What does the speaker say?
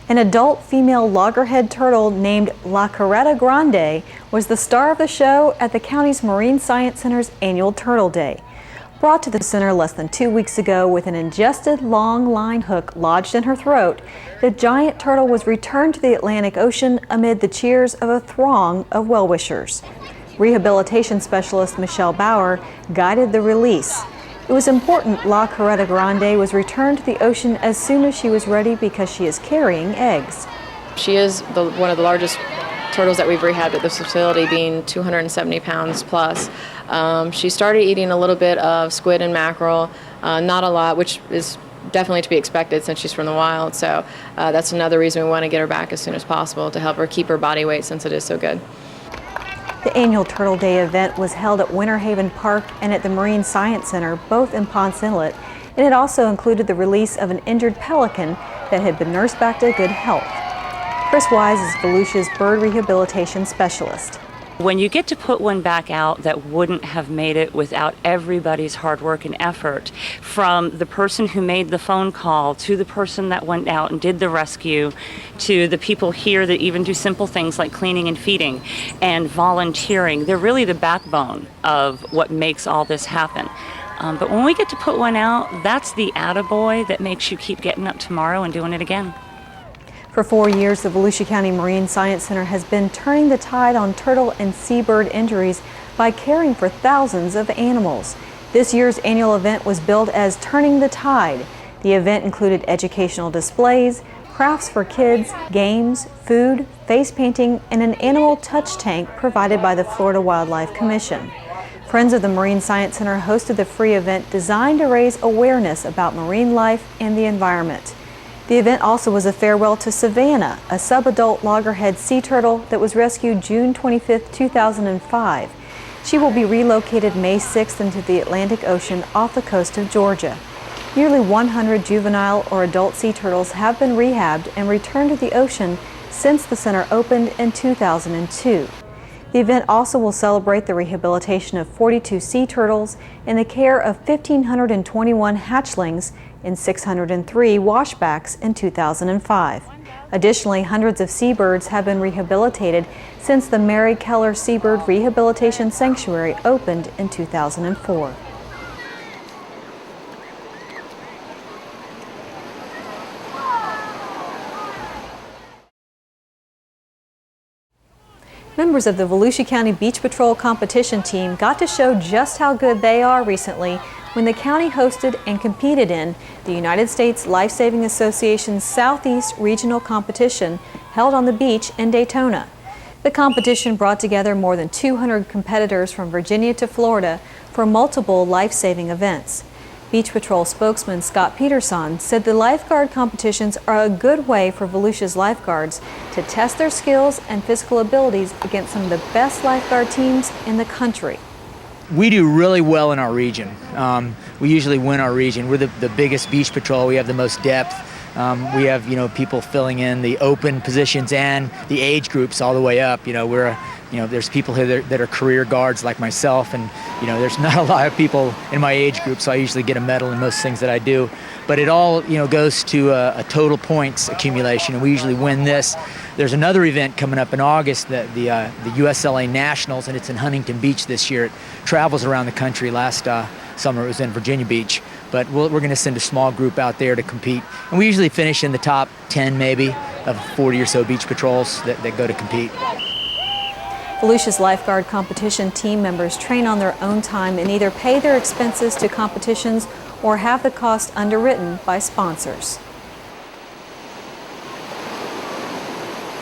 An adult female loggerhead turtle named La Carreta Grande was the star of the show at the county's Marine Science Center's annual Turtle Day. Brought to the center less than 2 weeks ago with an ingested long line hook lodged in her throat, the giant turtle was returned to the Atlantic Ocean amid the cheers of a throng of well-wishers. Rehabilitation specialist Michelle Bauer guided the release. It was important La Carreta Grande was returned to the ocean as soon as she was ready because she is carrying eggs. She is one of the largest turtles that we've rehabbed at this facility, being 270 pounds plus. She started eating a little bit of squid and mackerel, not a lot, which is definitely to be expected since she's from the wild. So that's another reason we want to get her back as soon as possible to help her keep her body weight since it is so good. The annual Turtle Day event was held at Winter Haven Park and at the Marine Science Center, both in Ponce Inlet, and it also included the release of an injured pelican that had been nursed back to good health. Chris Wise is Volusia's bird rehabilitation specialist. When you get to put one back out that wouldn't have made it without everybody's hard work and effort, from the person who made the phone call to the person that went out and did the rescue, to the people here that even do simple things like cleaning and feeding and volunteering, they're really the backbone of what makes all this happen. But when we get to put one out, that's the attaboy that makes you keep getting up tomorrow and doing it again. For 4 years, the Volusia County Marine Science Center has been turning the tide on turtle and seabird injuries by caring for thousands of animals. This year's annual event was billed as Turning the Tide. The event included educational displays, crafts for kids, games, food, face painting, and an animal touch tank provided by the Florida Wildlife Commission. Friends of the Marine Science Center hosted the free event designed to raise awareness about marine life and the environment. The event also was a farewell to Savannah, a subadult loggerhead sea turtle that was rescued June 25, 2005. She will be relocated May 6th into the Atlantic Ocean off the coast of Georgia. Nearly 100 juvenile or adult sea turtles have been rehabbed and returned to the ocean since the center opened in 2002. The event also will celebrate the rehabilitation of 42 sea turtles and the care of 1,521 hatchlings and 603 washbacks in 2005. Additionally, hundreds of seabirds have been rehabilitated since the Mary Keller Seabird Rehabilitation Sanctuary opened in 2004. Members of the Volusia County Beach Patrol competition team got to show just how good they are recently when the county hosted and competed in the United States Life Saving Association's Southeast Regional Competition held on the beach in Daytona. The competition brought together more than 200 competitors from Virginia to Florida for multiple life-saving events. Beach Patrol spokesman Scott Peterson said the lifeguard competitions are a good way for Volusia's lifeguards to test their skills and physical abilities against some of the best lifeguard teams in the country. We do really well in our region. We usually win our region. We're the biggest beach patrol. We have the most depth. We have, people filling in the open positions and the age groups all the way up. There's people here that are career guards like myself, and there's not a lot of people in my age group, so I usually get a medal in most things that I do. But it all, goes to a total points accumulation, and we usually win this. There's another event coming up in August, the USLA Nationals, and it's in Huntington Beach this year. It travels around the country. Last summer it was in Virginia Beach, but we're going to send a small group out there to compete, and we usually finish in the top 10 maybe of 40 or so beach patrols that go to compete. Volusia's lifeguard competition team members train on their own time and either pay their expenses to competitions or have the cost underwritten by sponsors.